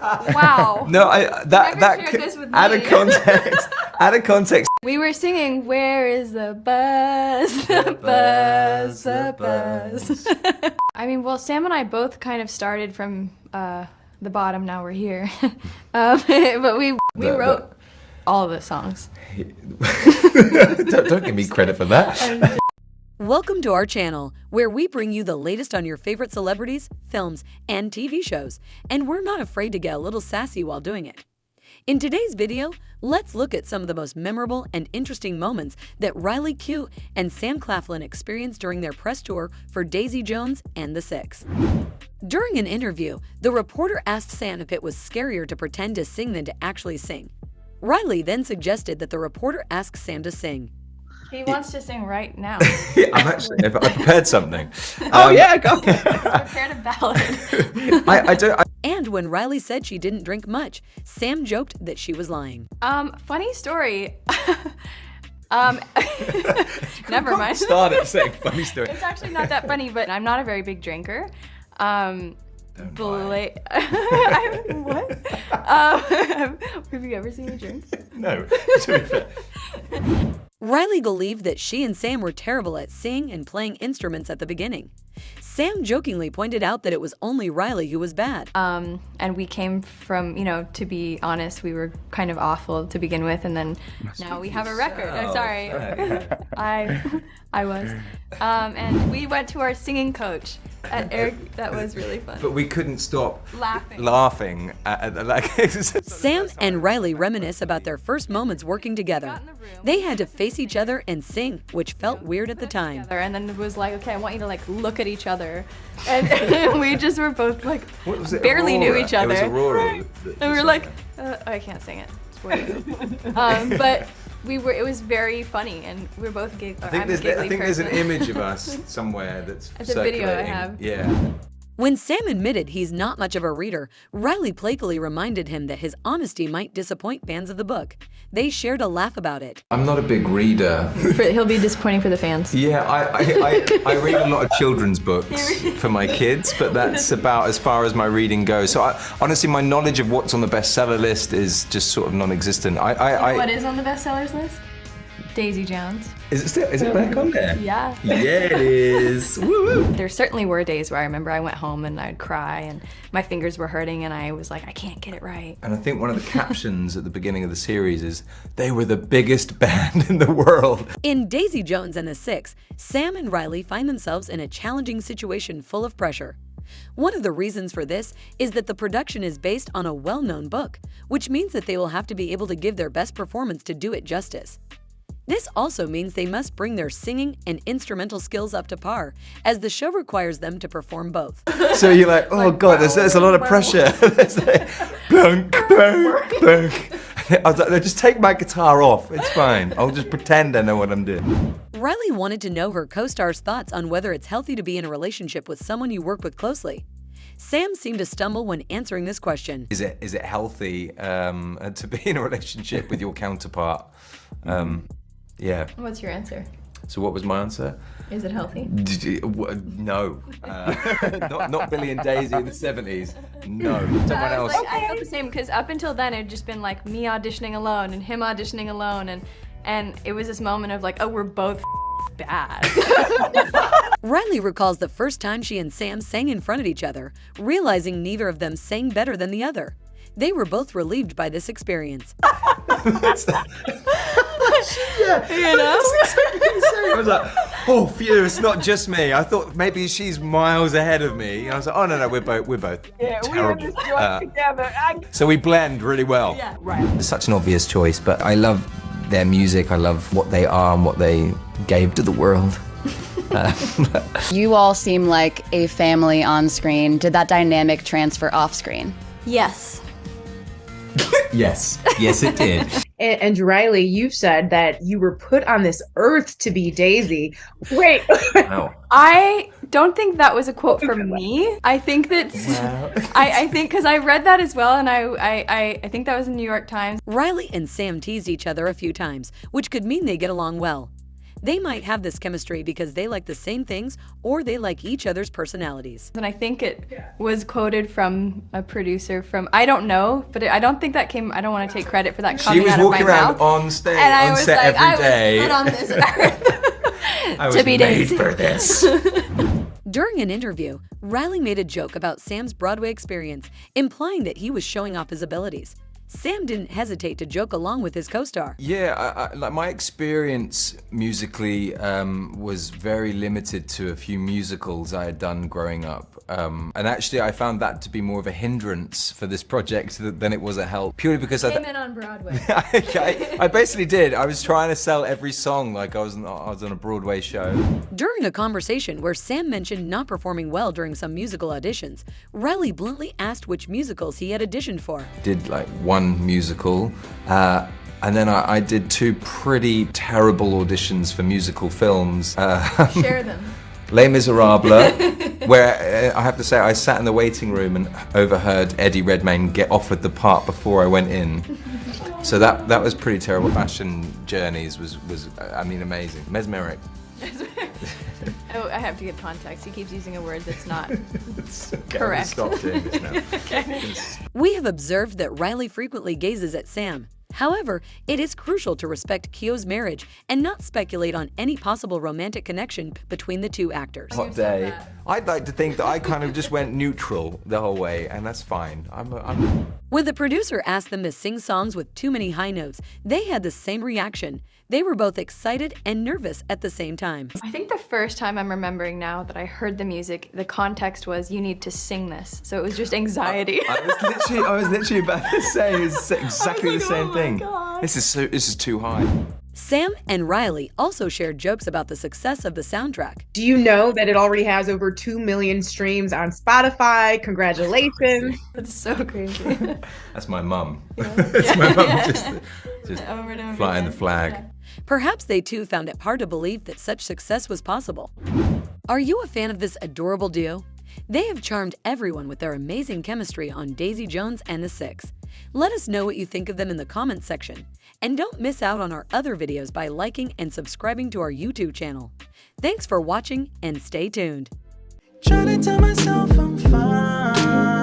Wow. No, shared this with out me. of context. Out of context. We were singing, "Where is the buzz? The buzz, the buzz." I mean, well, Sam and I both kind of started from the bottom. Now we're here, but we wrote all of the songs. Don't give me credit for that. Welcome to our channel, where we bring you the latest on your favorite celebrities, films, and TV shows, and we're not afraid to get a little sassy while doing it. In today's video, let's look at some of the most memorable and interesting moments that Riley Keough and Sam Claflin experienced during their press tour for Daisy Jones and the Six. During an interview, the reporter asked Sam if it was scarier to pretend to sing than to actually sing. Riley then suggested that the reporter ask Sam to sing. He wants to sing right now. I prepared something. Oh yeah, go. Prepared a ballad. And when Riley said she didn't drink much, Sam joked that she was lying. Funny story. Never mind. Start it saying funny story. It's actually not that funny, but I'm not a very big drinker. What? Have you ever seen me drink? No, to be fair. Riley believed that she and Sam were terrible at singing and playing instruments at the beginning. Sam jokingly pointed out that it was only Riley who was bad. And we came from, to be honest, we were kind of awful to begin with, and then now we have a record. I'm sorry. I was. And we went to our singing coach at Eric. That was really fun. But we couldn't stop laughing at Sam and Riley reminisce about their first moments working together. They had to face each other and sing, which felt weird at the time. And then it was like, okay, I want you to look at each other. And we just were both barely knew each other. It was Aurora. And we were like, I can't sing it. But it was very funny, and we're both I think there's an image of us somewhere that's it's a video I circulating. have. Yeah. When Sam admitted he's not much of a reader, Riley playfully reminded him that his honesty might disappoint fans of the book. They shared a laugh about it. I'm not a big reader. He'll be disappointing for the fans. Yeah, I read a lot of children's books for my kids, but that's about as far as my reading goes. So honestly, my knowledge of what's on the bestseller list is just sort of non-existent. What is on the bestsellers list? Daisy Jones. Is it back on there? Yeah. Yeah, it is. Woo! There certainly were days where I remember I went home and I'd cry and my fingers were hurting and I was like, I can't get it right. And I think one of the captions at the beginning of the series is, they were the biggest band in the world. In Daisy Jones and the Six, Sam and Riley find themselves in a challenging situation full of pressure. One of the reasons for this is that the production is based on a well-known book, which means that they will have to be able to give their best performance to do it justice. This also means they must bring their singing and instrumental skills up to par, as the show requires them to perform both. So you're like, oh God, there's a lot of pressure. There's like, bunk, bunk, bunk. I was like, no, just take my guitar off. It's fine. I'll just pretend I know what I'm doing. Riley wanted to know her co-star's thoughts on whether it's healthy to be in a relationship with someone you work with closely. Sam seemed to stumble when answering this question. Is it healthy to be in a relationship with your counterpart? Yeah. What's your answer? So what was my answer? Is it healthy? No. Not Billy and Daisy in the 70s. No. Someone else. I felt the same, because up until then it had just been like me auditioning alone and him auditioning alone, and it was this moment of like, oh, we're both bad. Riley recalls the first time she and Sam sang in front of each other, realizing neither of them sang better than the other. They were both relieved by this experience. I was like, oh, phew, it's not just me. I thought maybe she's miles ahead of me. And I was like, oh no, we're both terrible. Together. So we blend really well. Yeah, right. It's such an obvious choice, but I love their music. I love what they are and what they gave to the world. You all seem like a family on screen. Did that dynamic transfer off screen? Yes. Yes, it did. And Riley, you said that you were put on this earth to be Daisy. Wait. Wow. I don't think that was a quote from me. I think that I think because I read that as well, and I think that was in the New York Times. Riley and Sam teased each other a few times, which could mean they get along well. They might have this chemistry because they like the same things or they like each other's personalities. And I think it was quoted from a producer from, I don't know, but I don't think that came, I don't want to take credit for that coming out of my mouth. She was walking around on stage, and I on was set like, every day. I was put on this earth I was to be made Daisy. for this. During an interview, Riley made a joke about Sam's Broadway experience, implying that he was showing off his abilities. Sam didn't hesitate to joke along with his co-star. Yeah, like my experience musically was very limited to a few musicals I had done growing up. And actually I found that to be more of a hindrance for this project than it was a help. Purely because Came in on Broadway. I basically did. I was trying to sell every song like I was on a Broadway show. During a conversation where Sam mentioned not performing well during some musical auditions, Riley bluntly asked which musicals he had auditioned for. Did like one musical, and then I did 2 pretty terrible auditions for musical films. Share them. Les Miserables, where I have to say I sat in the waiting room and overheard Eddie Redmayne get offered the part before I went in. So that was pretty terrible. Fashion Journeys was I mean amazing, mesmeric. Oh, I have to give context. He keeps using a word that's not Okay, correct. Stop doing this now. Okay. We have observed that Riley frequently gazes at Sam. However, it is crucial to respect Keough's marriage and not speculate on any possible romantic connection between the two actors. Hot day. I'd like to think that I kind of just went neutral the whole way, and that's fine. When the producer asked them to sing songs with too many high notes, they had the same reaction. They were both excited and nervous at the same time. I think the first time I'm remembering now that I heard the music, the context was you need to sing this. So it was just anxiety. I was literally about to say it's exactly the same thing. God. This is too high. Sam and Riley also shared jokes about the success of the soundtrack. Do you know that it already has over 2 million streams on Spotify? Congratulations. That's so crazy. That's my mum. That's my mum just Over and over flying the again. flag. Yeah. Perhaps they too found it hard to believe that such success was possible. Are you a fan of this adorable duo? They have charmed everyone with their amazing chemistry on Daisy Jones and the Six. Let us know what you think of them in the comments section. And don't miss out on our other videos by liking and subscribing to our YouTube channel. Thanks for watching and stay tuned. Trying to tell myself I'm fine.